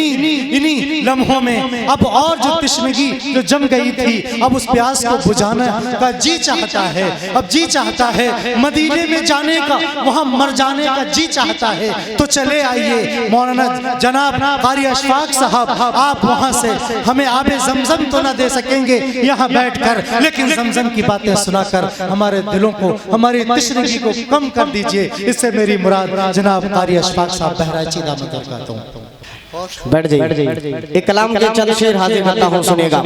इन्हीं लम्हों में अब और जो तश्नगी जो जम गई थी, अब उस प्यास को बुझाने का जी चाहता है। अब जी चाहता है मदीने में जाने का, वहाँ मर जाने का जी चाहता है। तो चले आइए मौलाना जनाब कारी अशफाक साहब, आप वहाँ से हमें आबे ज़मज़म तो ना दे सकेंगे यहाँ बैठकर, लेकिन ज़मज़म की बातें सुनाकर हमारे दिलों को, हमारी तश्नगी को कम कर दीजिए। इससे मेरी मुराद जनाब कारी अशफाक साहब बहराइची दामद करता हूँ। बैठ जाइए। एक कलाम के चंद शेर हाजिर करता हूँ, सुनेगा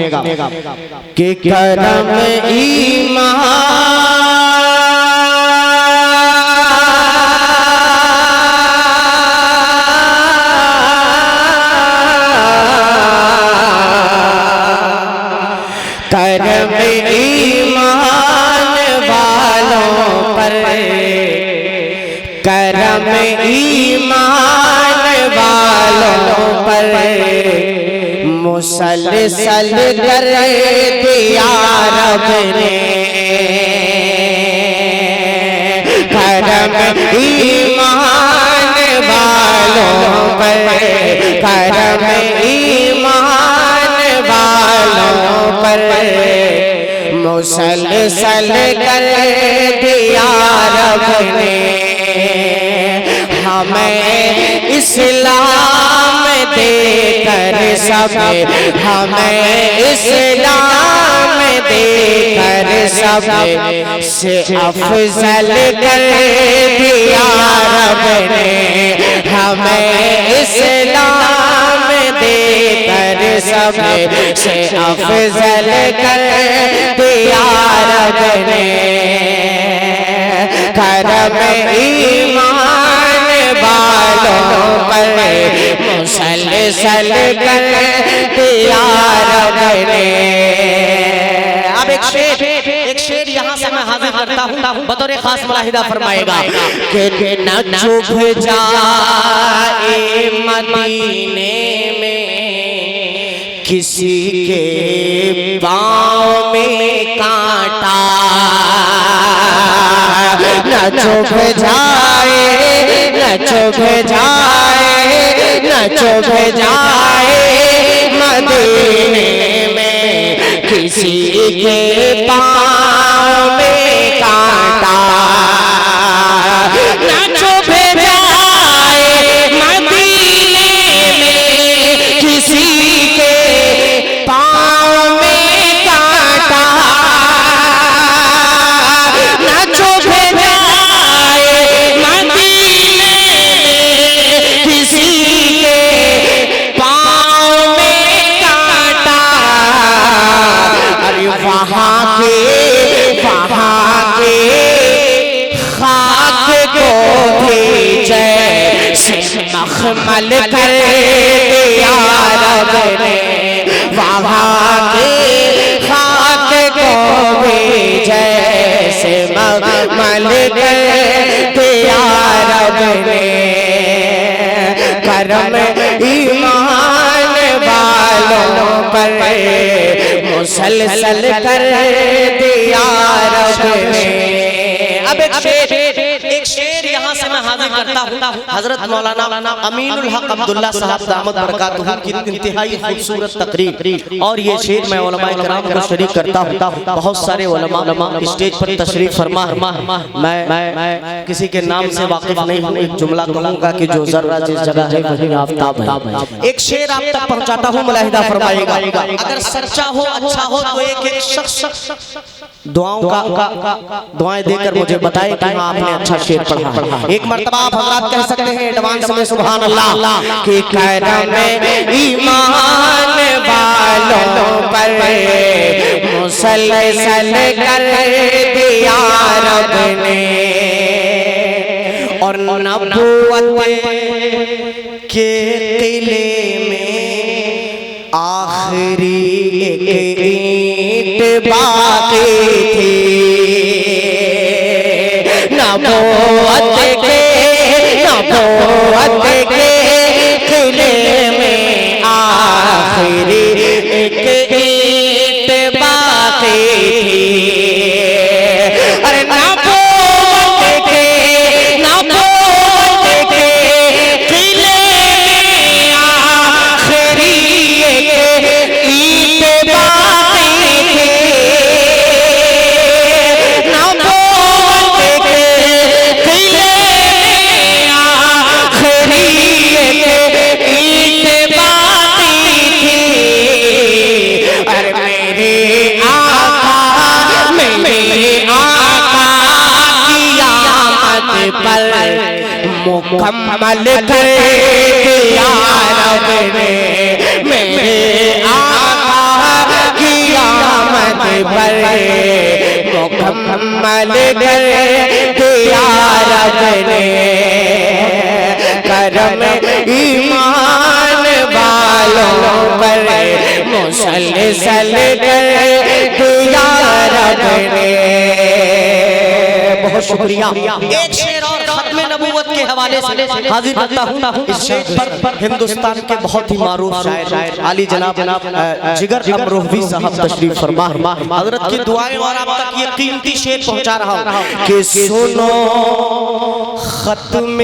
कि करम ईमान करम ईमान वालों पर, करम ईमान वालों पर मुसलसल कर दिया रब ने। करम ईमान वालों पर, करम ईमान वालों पर मुसलसल कर दिया रब ने। हमें इस्लाम देकर सब, हमें इस्लाम देकर सब से अफजल कर दिया रब ने। हमें इस्लाम देकर सब से अफजल कर दिया रब ने। करम ईमान वालों पर मुसलसल कर दिया रब ने। अब एक शेर यहाँ से मैं हाजिर करता हूँ, बतौर खास मुलाहिदा फरमाएगा कि न चुभ जाए मदीने में किसी के पाँव में कांटा, न चुभ जाए, न चुभ जाए, न चुभ जाए मदीने में किसी के पाँव में कांटा। न चुभ जाए मदीने में किसी के पाँव में कांटा। न चुभ वहाँ के खाक को भी जैसे मखमल कर दिया रब ने। वहाँ के खाक को भी जैसे मखमल कर दिया रब ने। करम ईमान वालों पर मुसलसल कर दिया रब ने। अब एक शेर यहाँ से मैं हाजिर करता हूँ। हजरत मौलाना अमीनुल हक अब्दुल्ला साहब दामद बरकातुहू की इंतहाई खूबसूरत तकरीर, और ये शेर मैं उलमाए किराम को शरीक करता हूँ। बहुत सारे उलमा स्टेज पर तशरीफ फरमा है। मैं किसी के नाम से वाकिफ नहीं हूँ। एक जुमला कहूँगा कि जो जर्रा जिस जगह है वही आफ्ताब है। एक शेर आप तक पहुँचाता हूँ, मुलाहिदा फरमाइएगा। अगर सच्चा हो, अच्छा हो तो एक शख्स दुआएं देकर मुझे बताए कि हाँ आपने अच्छा शेर पढ़ा। एक मर्तबा आप हज़रात कह सकते हैं एडवांस में सुभान अल्लाह कि करम ईमान वालों पर मुसलसल कर दिया रब ने। और नबूवत के किले में आखिरी एक ईंट बाकी थी। नबूवत के किले में आखिरी एक ईंट बाकी थी। अरे नबूवत के किले में मुकम्मल कर दिया रब ने मेरे आका की आमद पर, मुकम्मल कर दिया रब ने करम ईमान वालों पर, मुसलसल कर दिया रब ने। बहुत शुक्रिया। एक शेर और खत्म नबूवत के हवाले से हाजिर करता हूँ। इस शेर पर हिंदुस्तान के बहुत ही मारूफ शायर आली जनाब जिगर अमरोही साहब तशरीफ फरमा, हजरत की दुआएं और आप तक ये कीमती शेर पहुंचा रहा हूँ कि सुनो खत्म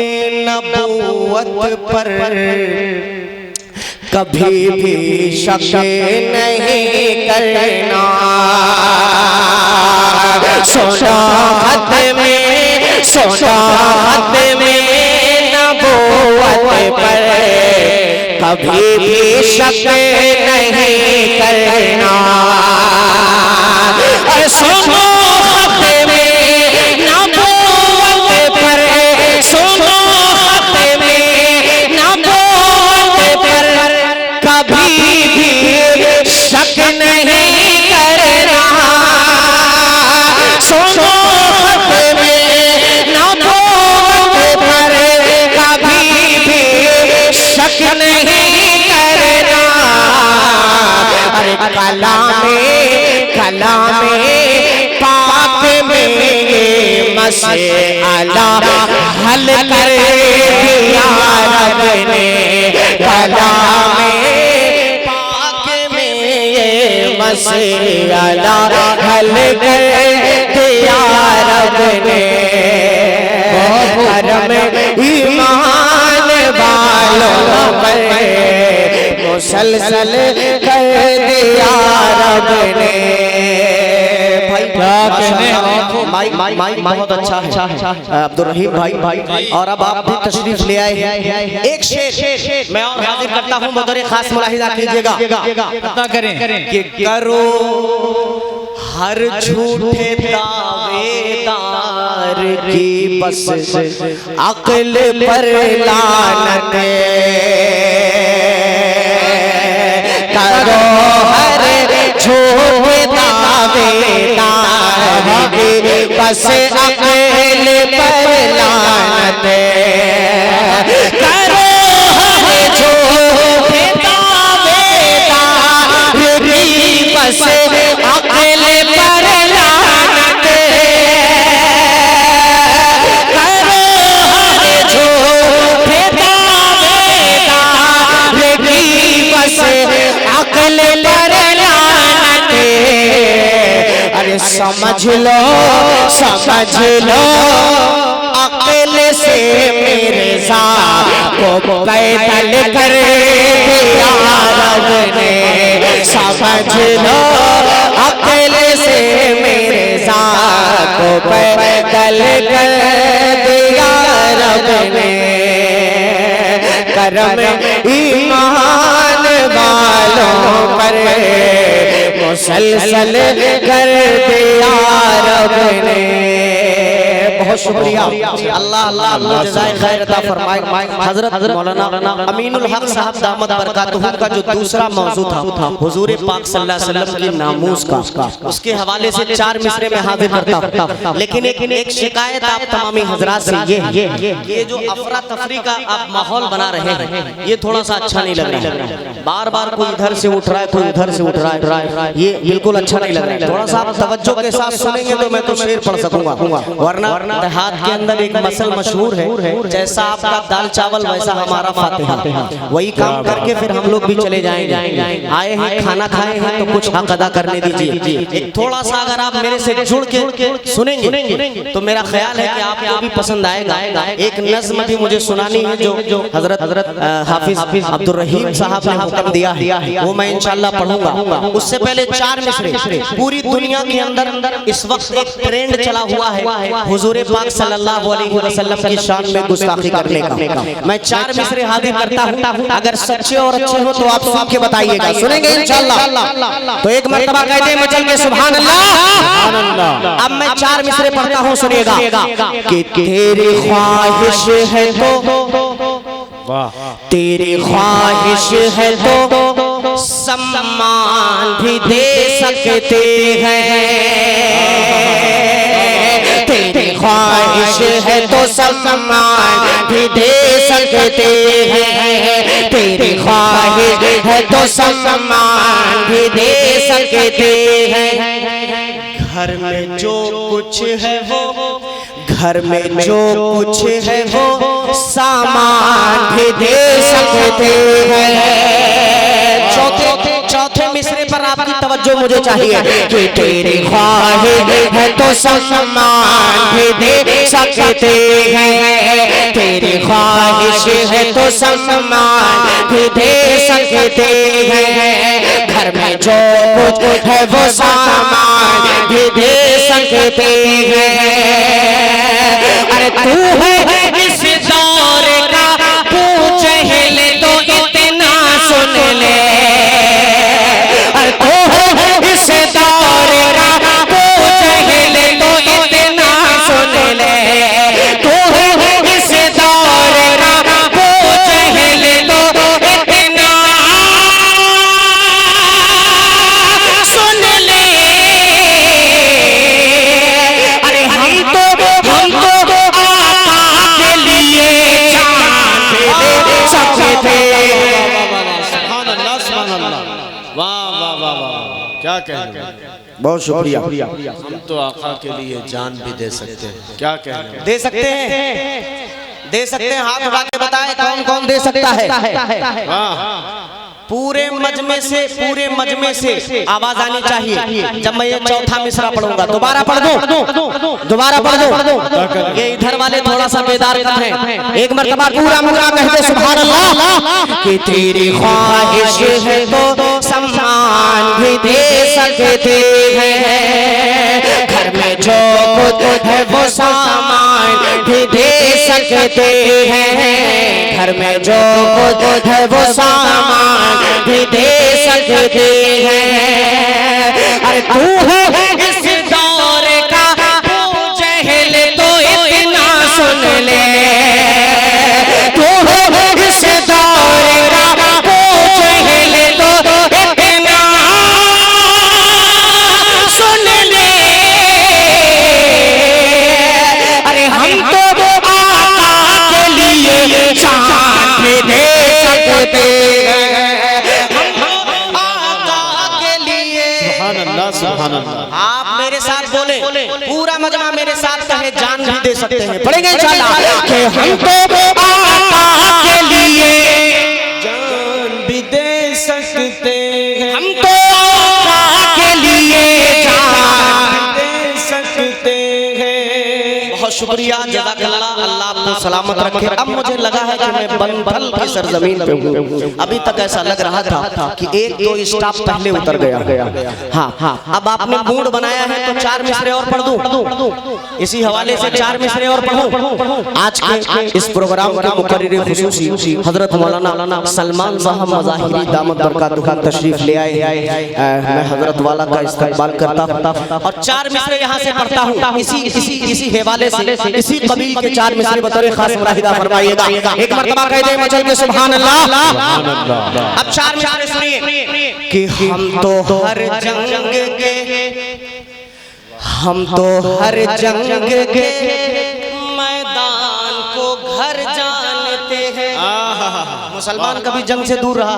नबूवत पर कभी भी शक नहीं करना, सोनाहत में नबूवत पर कभी भी शक नहीं करना, सोनाहत में नबूवत पर, सोनाहत में नबूवत पर कभी भी शक नहीं करना, सोनाहत में नबूवत पर कभी भी शक नहीं करना। अरे कलामे पाक में ये मसला हल कर दिया रब ने, कलामे पाक में ये मसला हल कर दिया रब ने, करम ईमान वालों पर मुसलसल कर दिया रब ने। माइक बहुत अच्छा है अब्दुल रहीम भाई, और अब आप भी तशरीफ ले आए। एक शेर मैं और हाजिर करता हूँ, बतौर खास मुलाहिजा कीजिएगा कि करो हर झूठे दावेदार की बस अक्ल पर लानत, करो हर झूठे दावेदार की बस अक्ल पर लानत, करो हर झूठे दावेदार की बस अक्ल पर लानत, करो हर झूठे दावेदार की बस अक्ल पर लानत। अरे समझ लो अक्ल से मेरे साथ को पैदल कर दिया रब ने, समझ लो अक्ल से मेरे साथ को पैदल कर दिया रब ने, करम ईमान वालों पर मुसलसल कर दिया रब ने। बहुत शुक्रिया। अल्लाह अल्लाह अल्लाह जज़ाए खैर अता फरमाए। हजरत मौलाना अमीनुल हक साहब दामद बरकातहू का जो दूसरा मौजू था हुजूर पाक सल्लल्लाहु अलैहि वसल्लम की नामूस का, उसके हवाले से 4 मिसरे में हाजिर करता, लेकिन एक शिकायत आप तमामी हजरात से ये जो अफरा तफरी का आप माहौल बना रहे हैं ये थोड़ा सा अच्छा नहीं लग रहा है। बार बार कोई इधर से उठ रहा है, कोई उधर से उठ रहा है, ये बिल्कुल अच्छा नहीं लग रहा है। थोड़ा सा आप तवज्जो के साथ सुनेंगे तो मैं तो शेर पढ़ सकूंगा, वरना देहात के अंदर एक मसल मशहूर है, जैसा आपका दाल चावल वैसा हमारा फातिहा, वही काम करके फिर हम लोग भी चले जाएंगे। आए हैं खाना खाए हैं तो कुछ हक अदा करने दीजिए। एक थोड़ा सा अगर आप मेरे से जुड़ के सुनेंगे तो मेरा ख्याल है कि आपको भी पसंद आएगा। एक नज़्म भी मुझे सुनानी है जो हजरत हाफिज अब्दुल रहीम साहब ने हुक्म दिया है, वो मैं इंशाल्लाह पढ़ूंगा। उससे पहले 4 मिसरे। पूरी दुनिया के अंदर इस वक्त एक ट्रेंड चला हुआ है हुजूर पाक सल्लल्लाहु अलैहि वसल्लम की शान में गुस्ताखी करने का मैं 4 मिसरे हाजिर करता हूँ। अगर सच्चे और अच्छे हो तो आप सुन के बताइएगा, सुनेंगे इंशाअल्लाह। तो एक मर्तबा कहते हैं मचल के सुभान अल्लाह। अब मैं 4 मिसरे पढ़ता हूँ, सुनिएगा। कि तेरी ख्वाहिश है तो तेरी ख्वाहिश है तो सम्मान भी दे सकते हैं। तेरी ख्वाहिश है तो सम्मान भी दे सकते हैं। तेरी ख्वाहिश है तो सम्मान भी दे सकते हैं। घर में जो कुछ है वो, घर में जो कुछ है वो सामान भी दे सकते हैं। चौथे मिसरे पर आपकी तवज्जो मुझे चाहिए। कि तेरी ख्वाहिश है तो सम्मान भी दे सकते हैं। तेरी ख्वाहिश है तो सम्मान भी दे सकते हैं। घर में जो कुछ है वो सामान भी दे सकते हैं। अरे तू है इस दौर का पूछ ले तो इतना सुन ले। अरे तू है इस दौर का पूछ ले तो इतना सुन ले। तू है इस दौर का पूछ ले तो इतना सुन ले। अरे हम तो आका के लिए क्या कह रहे हैं? बहुत शुक्रिया। हम तो आका के लिए जान भी दे सकते हैं। क्या कह रहे हैं? दे सकते हैं, दे सकते हैं। हाथ उठा के बताएं कौन कौन दे सकता है। पूरे मजमे से आवाज आनी चाहिए जब मैं ये चौथा मिसरा पढ़ूंगा। दोबारा पढ़ दूं, दोबारा पढ़ दूं। ये इधर वाले थोड़ा सा बेदार कम है। एक मर्तबा पूरा मुरा कहते सुभान अल्लाह। कि तेरी ख्वाहिश है तो सम्मान भी दे सकते हैं। घर में जो कुछ है वो सामान भी दे सकते हैं। घर में जो कुछ है वो सामान भी दे सकते हैं। अरे तू है इस दौर का पूछ ले तो इतना सुन ले। तू है इस दौर का पूछ ले तो इतना सुन ले। अरे हम तो आका के लिए जान भी दे सकते हैं। सुभान अल्लाह। आप मेरे साथ बोले, पूरा मजमा मेरे साथ कहे जान भी दे सकते हैं। पढ़ेंगे इंशाअल्लाह। कि हम तो आका के लिए जान भी दे सकते हैं। हम तो आका के लिए जान दे सकते हैं। बहुत शुक्रिया, जज़ाकल्लाह। अल्लाह आपको सलामत रखे। अब मुझे लगा है कि मैं बनभल की सरजमीन पे हूँ। अभी तक ऐसा लग रहा था कि एक दो स्टाफ पहले उतर गया। हाँ, अब आपने मूड बनाया है तो 4 मिसरे और पढ़ दूं। इसी हवाले से 4 मिसरे और पढ़ूं। आज के इस प्रोग्राम के मुकर्रिर खुसूसी हजरत मौलाना सलमान साहब मज़ाहिरी दामत बरकातुहू तशरीफ ले आए। मैं हजरत वाला का इस्तकबाल करता हूँ और 4 मिसरे यहाँ से पढ़ता हूँ। इसी हवाले से इसी कबील के 4 मिसरे बतौर खास मुराहिदा फरमाइएगा। एक मर्तबा कह दे मचल के सुभान अल्लाह। अब 4 मिसरे सुनिए। कि हम तो हर जंग के मैदान को घर जानते हैं। मुसलमान कभी जंग से दूर रहा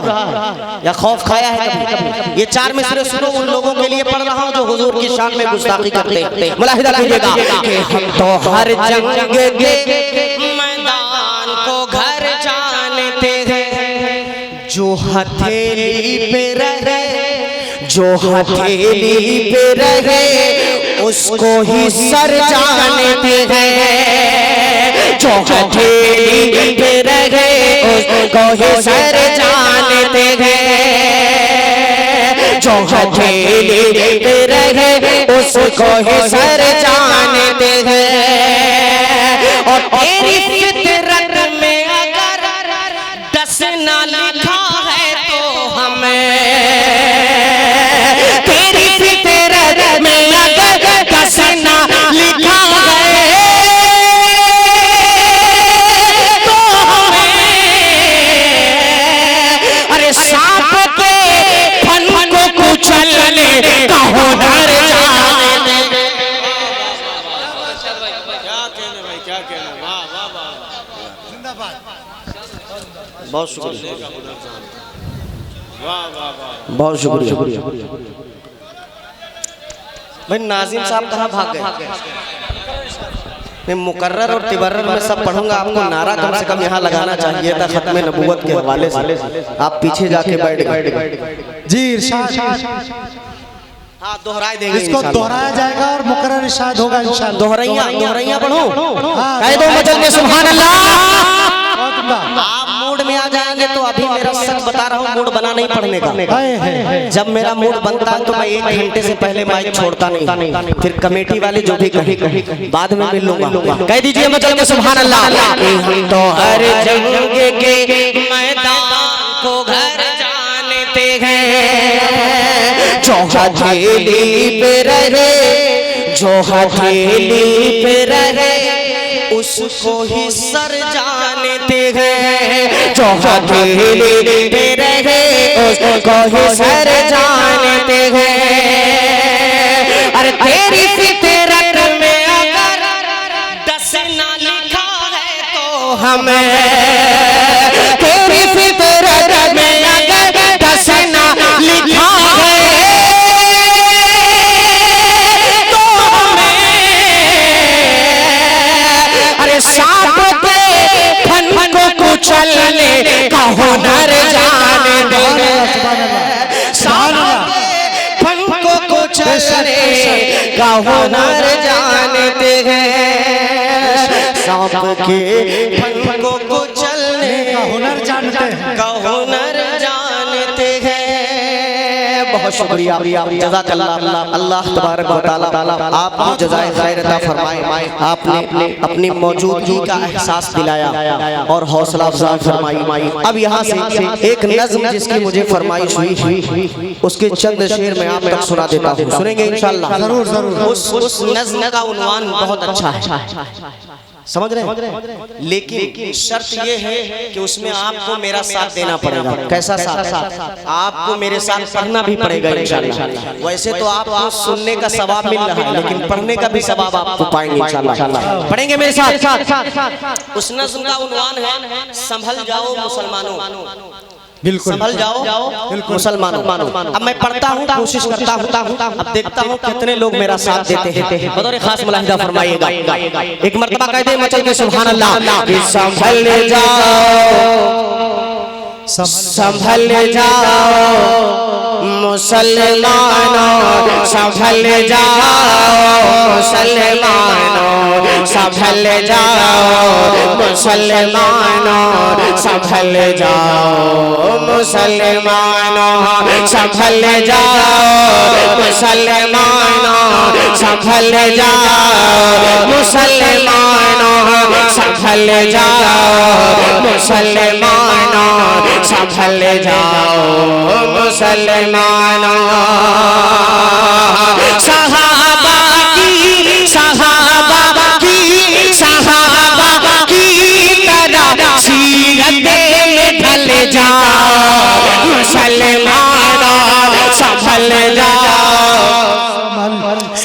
या खौफ खाया है कभी? ये 4 मिसरे सुनो, उन लोगों के लिए पढ़ रहा हूँ जो हुजूर की शान में गुस्ताखी करते हैं। मुलाहिदा कीजिएगा। कि हम तो हर जंग के मैदान को घर जानते हैं। जो हथेली पे रहे, जो हथेली पे रहे उसको ही सर जानते हैं। जो हथेली पे रहे उसको ही सर जानते हैं। जो हथेली पे रहे उसको ही सर जानते हैं। तेरी फितरत में अगर दस ना लिखा है तो हमें, तेरी फितरत में अगर दस ना लिखा है तो हमें, अरे सांप के फन को कुचलने का हुनर जाने। क्या कहने, वाह वाह वाह, बहुत शुक्रिया, वाह वाह वाह, बहुत शुक्रिया। भाई नाजिम साहब कहाँ भाग गए? मैं मुकर्रर और तिबर्रर में सब पढ़ूंगा, आपको नारा कम से कम यहाँ लगाना चाहिए था खत्म नबूवत के हवाले से। आप पीछे जाके बैठ गए। जी इरशाद, हाँ दोहराए देंगे, इसको दोहराया जाएगा और मुकर्रर इरशाद होगा इंशाअल्लाह। दोहराइया पढ़ो, हाँ, कह दो मचल में सुभान अल्लाह। बहुत उम्दा। आप मूड में आ जाएंगे तो अभी मेरा सच बता रहा हूँ, मूड बना नहीं पढ़ने का। है। जब मेरा मूड बनता है तो मैं 1 घंटे से पहले माइक छोड़ता नहीं, फिर कमेटी वाले जो भी कहे बाद में मिल लूंगा। कह दीजिए मचल के सुभान अल्लाह। हम तो हर जंग के मैदान को घर जानते हैं, जो हथेली पे रहे, जो हथेली पे रहे उसको ही सर जानते हैं, जो हथेली पे रहे उसको ही सर जानते हैं। अरे तेरी फितरत में अगर दस ना लिखा है तो हमें, तेरी फितरत में अगर दस ना लिखा है तो हमें, अरे सांप के फन को कुचलने का हुनर जाने दे, सांप के फन को कुचलने का हुनर जानते हैं, सांप के फन को कुचलने का हुनर जानते हैं। का हुनर जानते हैं। बहुत शुक्रिया, जज़ाकल्लाह। अल्लाह तबारक व तआला आपको जज़ाए खैर अता फरमाए। आपने अपनी मौजूदगी का एहसास दिलाया और हौसला अफजाई फरमाई। अब यहाँ से एक नज़्म जिसकी मुझे फरमाइश हुई, उसके चंद शेर मैं आप तक सुना देता हूँ, सुनेंगे इंशाअल्लाह? जरूर जरूर। उस नज़्म का उन्वान बहुत अच्छा है, समझ रहे हैं? लेकिन शर्त ये है कि उसमें आपको मेरा साथ देना पड़ेगा। कैसा साथ? आपको मेरे साथ पढ़ना भी पड़ेगा इंशाअल्लाह। वैसे तो आपको सुनने का सवाब मिल रहा है, लेकिन पढ़ने का भी सवाब आपको पाएंगे इंशाअल्लाह। पढ़ेंगे मेरे साथ। उस नज़्म का उन्वान है संभल जाओ मुसलमानों, बिल्कुल संभल जाओ मुसलमानों। अब मैं पढ़ता हूँ, कोशिश करता हूँ, अब देखता हूँ कितने लोग मेरा साथ देते हैं। बतौर खास मुलाहिजा फरमाइएगा। एक मर्तबा कह दे मचल के सुभान अल्लाह। संभल जाओ, संभल जाओ मुसलमानों, संभल जाओ मुसलमानों, संभल जाओ मुसलमानों, संभल जाओ मुसलमानों, संभल जाओ मुसलमानों, संभल जाओ मुसलमानों, संभल जाओ मुसलमानों, संभल जाओ मुसलमानों। सहाबा की तरह सीरत में ढल जाओ मुसलमानों, संभल जाओ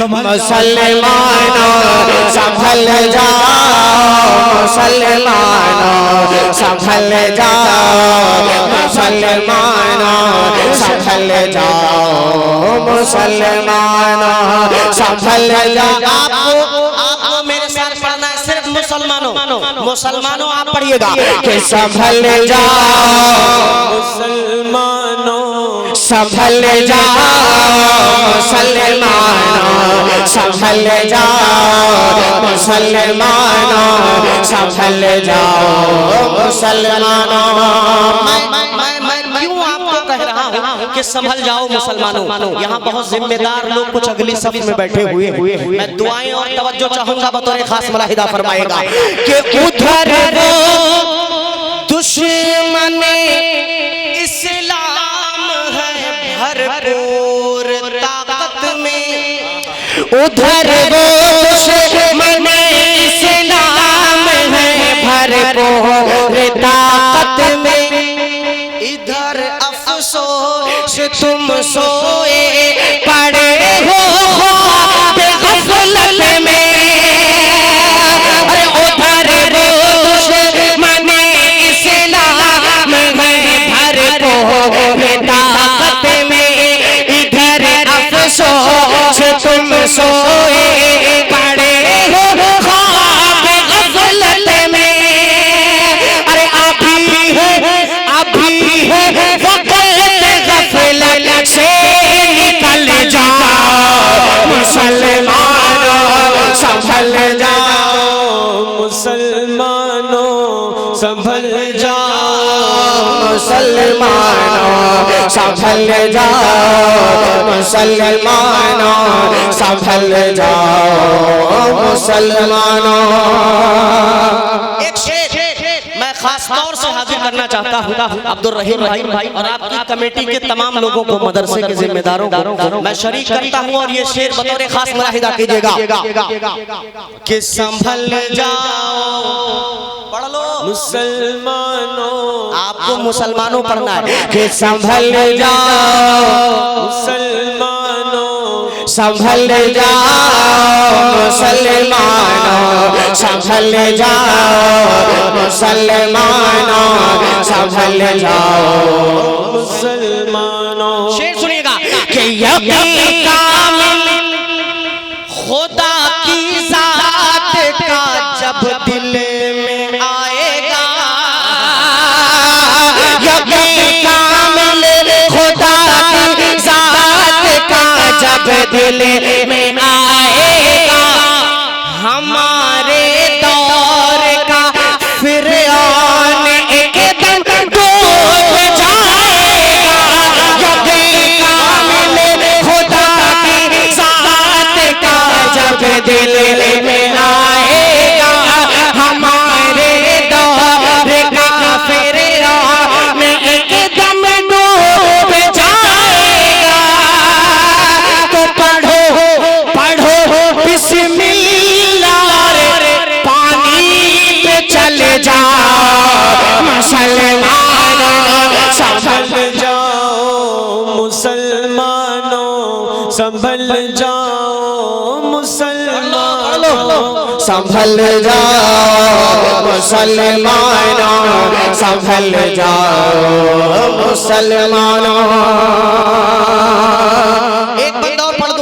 मुसलमानों, संभल जाओ मुसलमानों, संभल जाओ मुसलमानों, संभल जाओ मुसलमानों, संभल जाओ। आपको मेरे साथ पढ़ना है, सिर्फ मुसलमानों आप पढ़िएगा कि संभल जाओ मुसलमानों, संभल जाओ मुसलमानों, संभल जाओ मुसलमानों, संभल जाओ मुसलमानों। मैं क्यों आपको कह रहा हूँ हूँ कि संभल जाओ मुसलमानों। यहाँ बहुत जिम्मेदार लोग कुछ अगली सफ में बैठे हुए हैं। मैं दुआएं और तवज्जो चाहूंगा बतौर खास मुलाहिदा फरमाएगा कि उधर वो दुश्मन इस्लाम है भरपूर ताकत में, उधर वो दुश्मन इस्लाम है भरपूर ताकत में, इधर अफसोस तुम सोए पड़े हो गफलत में, अरे उधर वो दुश्मन इस्लाम है भरपूर ताकत में, इधर अफसोस तुम सोए पड़े हो गफलत में, अरे अभी है वक्त गफलत से निकल जाओ मुसलमानों, संभल जाओ मुसलमानों संभल जाओ, मुसलमानों संभल जाओ, मुसलमानों संभल जाओ, मुसलमानों। एक शेर मैं खास तौर से हाजिर करना चाहता हूँ अब्दुल रहीम भाई और आपकी कमेटी के तमाम लोगों को, मदरसे के जिम्मेदारों को मैं शरीक करता हूँ और ये शेर बतौर खास मुलाहिदा कीजिएगा कि संभल जाओ, पढ़ लो मुसलमानों, आपको मुसलमानों पढ़ना है कि संभल जाओ मुसलमानों, संभल जाओ मुसलमानों, संभल जाओ मुसलमानों, संभल जाओ मुसलमानों। शेर सुनिएगा कि यकीन कामिल खुदा की जात का जब दिल में आएगा, यकीन कामिल खुदा की जात का जब दिल में आएगा, हमारे दौर का फिरौन एकदम डूब जाएगा, यकीन कामिल खुदा की जात का जब दिल में आएगा, हमारे दौर का फिरौन एकदम डूब जाएगा, तो पढ़ो बिस्मिल्लाह पानी पे चले जाओ मुसलमानों, संभल जाओ मुसलमानों, संभल जाओ मुसलमानों, संभल जाओ मुसलमानों, संभल जाओ मुसलमानों। एक बंदा और पढ़ दो,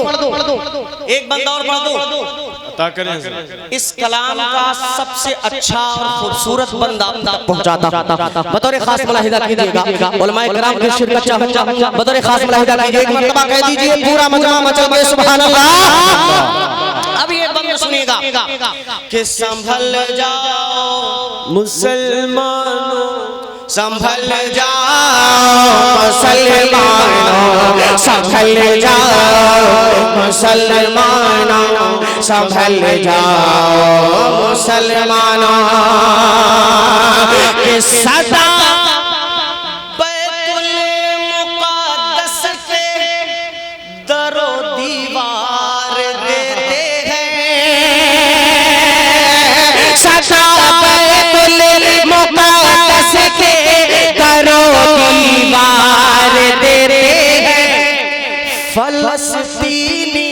एक बंदा और पढ़ दो। अता करें इस कलाम का सबसे अच्छा और खूबसूरत बंदा तक पहुंचाता बतौर खास मुलाहिदा कीजिएगा, उलमाए किराम की शिरकत चाहूंगा, बतौर खास मुलाहिदा कीजिए, एक मर्तबा कह दीजिए पूरा मजमा मचा दे सुभान अल्लाह। अब ये बंदा सुनिएगा कि संभल जाओ मुसलमानों, संभल जाओ मुसलमानों, संभल जाओ मुसलमानों, संभल जाओ मुसलमानों, कि सदा बैतुल मुक़द्दस पे दरो दीवार देते हैं, सदा बैतुल मुक़द्दस के दरो दीवार देते हैं, फलस्तीनी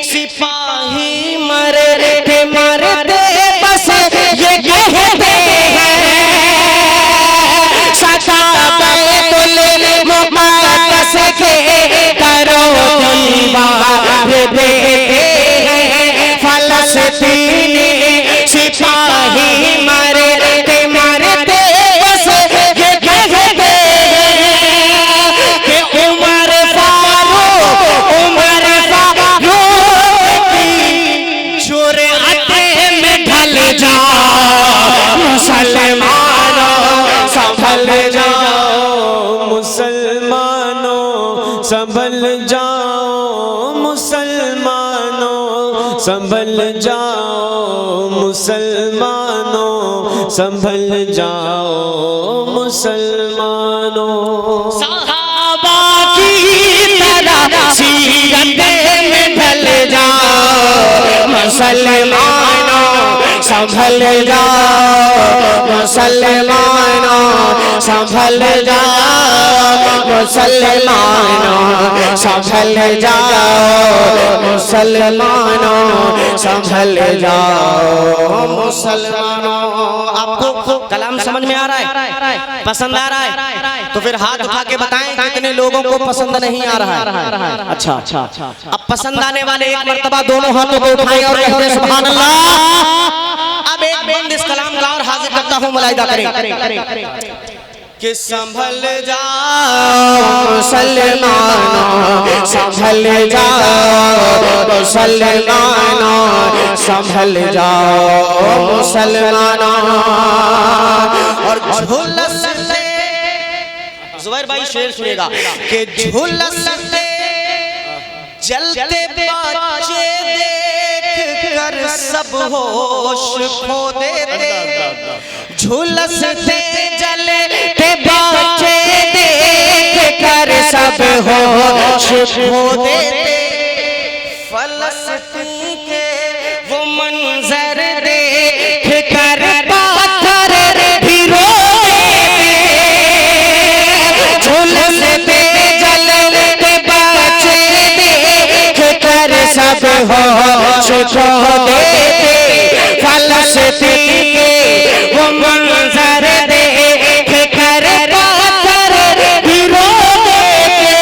सिपाही मरते मरते बस ये कहते हैं, सदा बैतुल मुक़द्दस के दरो दीवार देते हैं, फलस्तीनी सिपाही मरते मरते बस ये कहते हैं कि उमर फारूक संभल जाओ मुसलमानों, संभल जाओ मुसलमानों, संभल जाओ मुसलमानों। सहाबा की तरह सीरत में ढल जाओ मुसलमानों, संभल जाओ मुसलमानों, संभल जाओ मुसलमानों, संभल जाओ मुसलमानों, संभल जाओ मुसलमानों। आपको कलाम समझ में आ रहा है, पसंद आ रहा है? तो फिर हाथ उठा के बताएं कितने लोगों को पसंद नहीं आ रहा है। अच्छा, अब पसंद आने वाले एक मर्तबा दोनों हाथों को उठाएं और कहते हैं सुभान अल्लाह। अब एक बंद इस कलाम का और हाजिर करता हूं, मुलाहिदा करें कि संभल जाओ मुसलमानों, संभल जाओ मुसलमानों, संभल जाओ मुसलमानों। और झुलसते, जुबैर भाई शेर सुनिएगा कि झुलसते जलते बच्चे देख कर सब होश खो देते, झुलसते जलते बच्चे देख कर सब होश खो देते, फलस्तीन के वो मंजर देख कर पत्थर भी रो देते, झुलसते जलते बच्चे देख कर सब होश खो देते, फलस्तीन के वो मंजर देख कर पत्थर भी रो देते।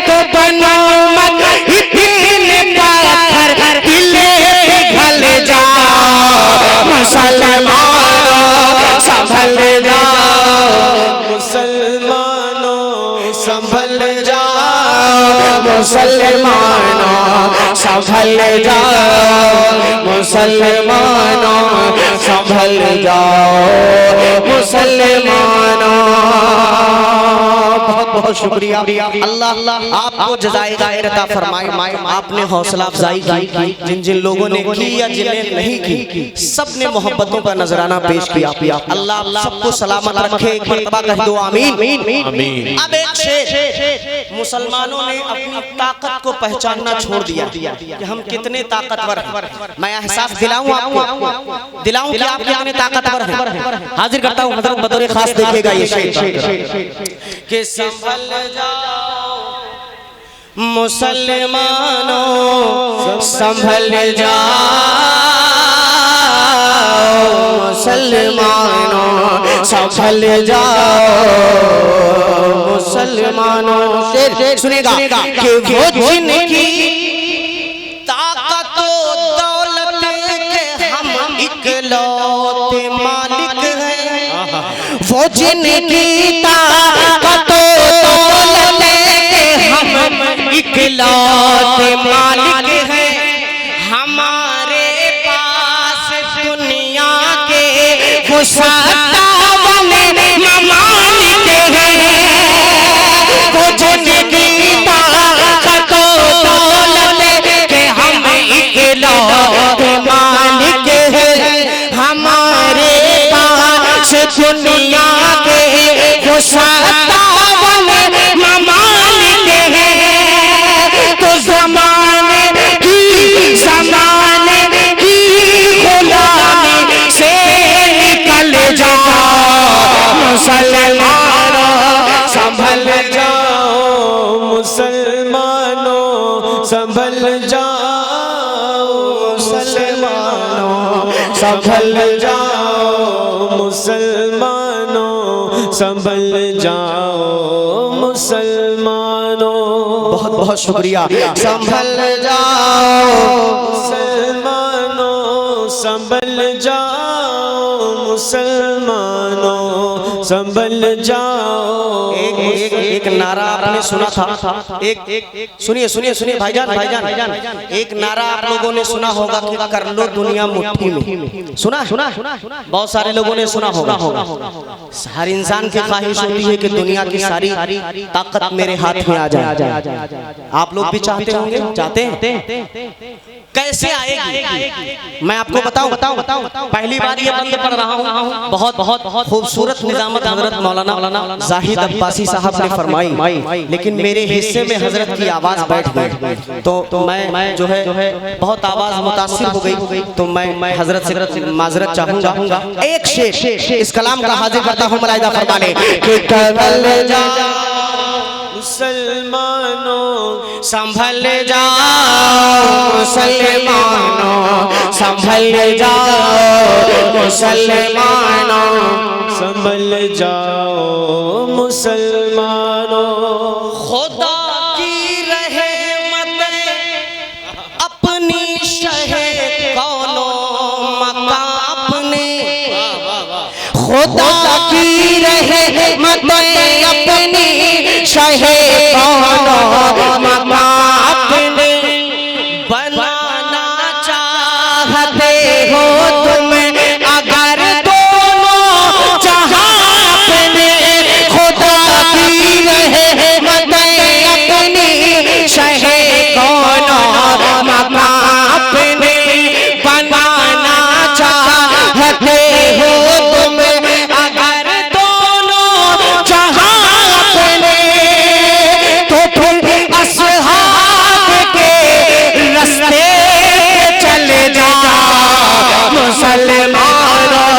तो बनो मत इतने पत्थर दिल पिघल जाओ मुसलमानों, संभल जाओ मुसलमानों, संभल जाओ मुसलमानों, संभल जाओ मुसलमानों, संभल जाओ मुसलमानों। बहुत बहुत शुक्रिया, अल्लाह आपको जज़ाए खैर अता फरमाए। आपने हौसला अफजाई की, जिन जिन लोगों ने की या जिन्हें नहीं की, सब ने मोहब्बतों का नजराना पेश किया। अल्लाह सबको सलामत रखे, एक मर्तबा कह दो आमीन। अब एक शेर, मुसलमानों ने अपनी ताकत को पहचानना छोड़ दिया कि हम कितने ताकतवर हैं। मैं एहसास दिलाऊं आपको, दिलाऊं कि आप कितने ताकतवर हैं। हाजिर करता हूं हजरत बतौर खास, देखिएगा ये शेर कि संभल जाओ मुसलमानों, संभल जाओ मुसलमानों, संभल जाओ मुसलमानों। शेर सुनेगा कि वो जिनकी ताकत दौलत के हम इकलौते मालिक हैं, वो जिनकी ताकत दौलत के हम इकलौते मालिक हैं, हमारे पास दुनिया के वो 57 ममालिक हैं, वो जिनकी ताकत दौलत के हम इकलौते मालिक हैं, हमारे पास दुनिया के वो 57 ममालिक हैं। तो ज़माने की गुलामी से निकल जाओ मुसलमानों, संभल जाओ मुसलमानों, संभल जाओ मुसलमानों, संभल जाओ मुसलमानों, संभल जाओ मुसलमानों। बहुत बहुत शुक्रिया। संभल जाओ मुसलमानों, संभल जाओ मुसलमानों, संभल जाओ। एक नारा आपने सुना था, एक सुनिए सुनिए सुनिए भाईजान भाईजान, एक नारा आप लोगों ने सुना होगा कि कर लो दुनिया मुट्ठी में। सुना सुना बहुत सारे लोगों ने सुना होगा। हर इंसान की ख्वाहिश होती है कि दुनिया की सारी ताकत मेरे हाथ में आ जाए। आप लोग भी चाहते होंगे, चाहते हैं? कैसे आएगी मैं आपको बताऊं। पहली बार ये बंद पढ़ रहा हूँ। बहुत बहुत खूबसूरत निजामत हजरत मौलाना जाहिद अब्बासी साहब ने फरमाई, लेकिन मेरे हिस्से में हजरत की आवाज बैठ गई तो मैं जो है बहुत आवाज मुतासिर हो गई। तो मैं हजरत से माजरत चाहूंगा। एक शेर इस कलाम का हाजिर करता हूँ मलाइदा फरमाने कि कमल जा मुसलमानों संभल जाओ मुसलमानों, संभल जाओ मुसलमानों, संभल जाओ मुसलमानों। खुदा की रहमत अपनी शहे कौनो मकां अपने, खुदा की रहमत अपनी शहे कौनो मकां अपने, बनाना चाहते हो तुम अगर दोनों जहां अपने, खुदा की रहमत अपनी शहे कौनो मकां अपने, बनाना चाहते हो तुम अगर दोनों जहां अपने, तो फिर असहाब के रास्ते चले जाओ मुसलमानों,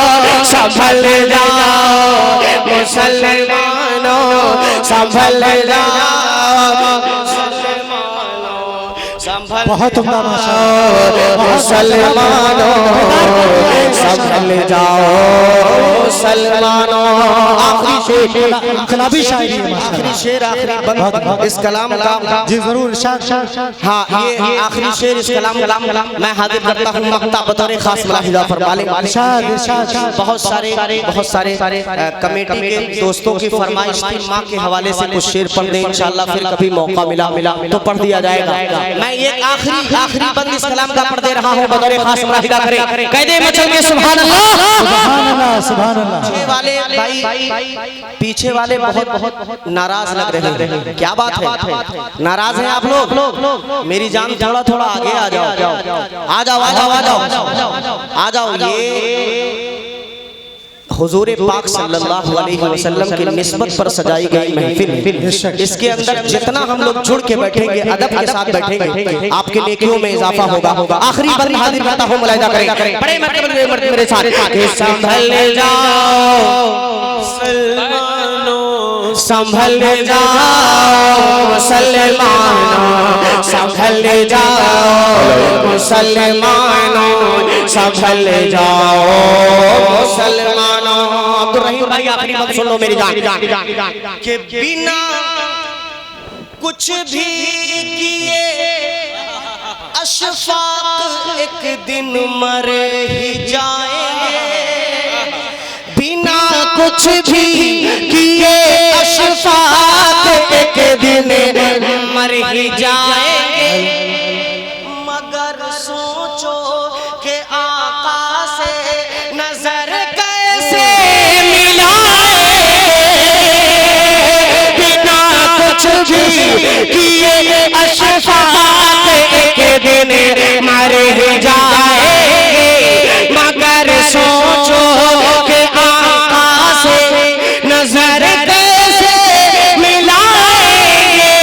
संभल जाओ मुसलमानों, संभल जाओ संभल बहुत उम्दा माशाअल्लाह। मुसलमानों, संभल जाओ मुसलमानों। आखिरी शेर, इनकलाबी शायरी है माशाअल्लाह। आखिरी शेर, आखिरी बंद इस कलाम का। जी जरूर इरशाद। हाँ ये आखिरी शेर इस कलाम का मैं हाजिर करता हूँ मक्ता बतौर खास मुलाहिजा फरमा लें। बहुत सारे कमेटी के दोस्तों की फरमाइश थी, माँ के हवाले से कुछ शेर पढ़ दें इंशाअल्लाह, फिर कभी मौका मिला तो पढ़ दिया जाएगा। मैं ये आखिरी बंद इस कलाम का पढ़ दे रहा हूँ बतौर खास मुलाहिजा करें। कह दे मचल में सुभान अल्लाह सुभान अल्लाह। पीछे वाले भाई, पीछे वाले बहुत नाराज लग रहे हैं। क्या बात है, नाराज हैं आप लोग? मेरी जान थोड़ा आगे आ जाओ। ये हुजूर पाक सल्लल्लाहु अलैहि वसल्लम की निस्बत पर सजाई गई महफिल, इसके अंदर जितना हम लोग जुड़ के बैठेंगे, अदब के साथ बैठेंगे, आपके नेकियों में इजाफा होगा। आखिरी बंद हाजिर करता हूँ मुलाहिजा करें। बड़े मर्तबे मेरे साथ संभल जाओ मुसलमानों, संभल जाओ मुसलमानों, संभल जाओ मुसलमानों, संभल जाओ मुसलमानों। अब्दुर्रहीम भाई आखिरी बात सुन लो मेरी जान के बिना कुछ भी किए अशफाक एक दिन मर ही जाएंगे, बिना कुछ भी किए अशफाक एक दिन मर ही जाएंगे, मगर सोचो के आका से नजर कैसे मिलाए, बिना कुछ भी किए अशफाक एक दिन मर ही जाएंगे, मगर सोचो के आका से नजर कैसे मिलाएंगे,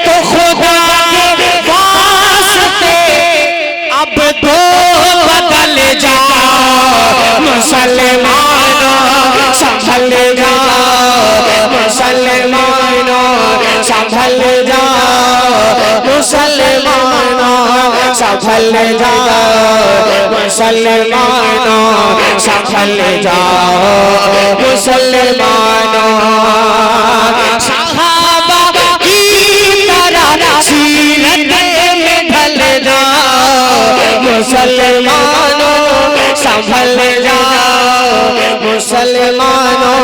तो खुदा के वास्ते अब तो बदल जाओ मुसलमानों, संभल जाओ मुसलमानों, संभल जाओ मुसलमानों, संभल जाओ मुसलमानों, संभल जाओ मुसलमानों। सहाबा की तरह सीरत में ढल जाओ मुसलमानों, संभल जाओ मुसलमानों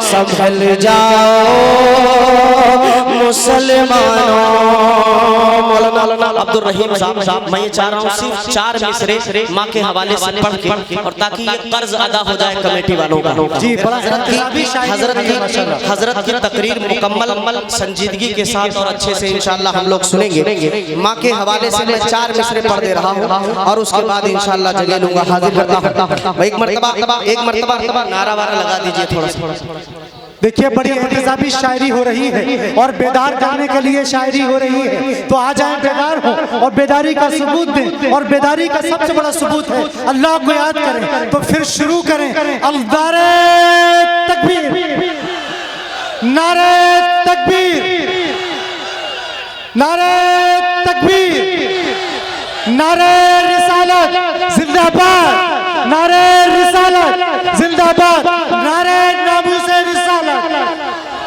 संभल जाओ मुसलमानों। मौलाना अब्दुल रहीम साहब, मैं ये चाह रहा हूँ सिर्फ 4 मिसरे माँ के हवाले से पढ़ के, और ताकि ये कर्ज अदा हो जाए कमेटी वालों का। जी, बड़ा हजरत की तकरीर मुकम्मल संजीदगी के साथ और अच्छे से इंशाअल्लाह हम लोग सुनेंगे। माँ के हवाले से मैं 4 मिसरे पढ़ दे रहा हूँ और उसके बाद इंशाअल्लाह जगह लूंगा, हाजिर करता हूँ। एक मरतबा नारा वारा लगा दीजिए थोड़ा सा। देखिए, बड़ी एहतसाबी शायरी हो रही है और बेदार करने के लिए शायरी हो रही है, तो आ जाए बेदार हो और बेदारी का सबूत दें। और बेदारी का सबसे बड़ा सबूत है अल्लाह को याद करें। तो फिर शुरू करें। नारे तकबीर, नारे तकबीर, नारे तकबीर, नारे रिसालत जिंदाबाद, नारे रिसालत जिंदाबाद, नारे नामूसे रिसालत,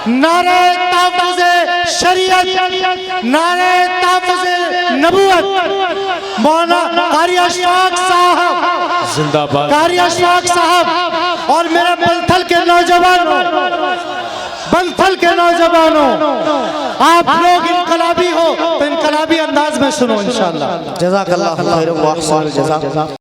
नारे ताफ़ुज़े शरीयत, नारे ताफ़ुज़े नबूवत। मौलाना कारी अशफाक साहब जिंदाबाद, कारी अशफाक साहब। और मेरे बंथल के नौजवानों, बंथल के नौजवानों, आप लोग इनकलाबी हो तो इनकलाबी अंदाज में सुनो इंशाअल्लाह। जज़ाकल्लाहु खैरन व अहसनुल जज़ा।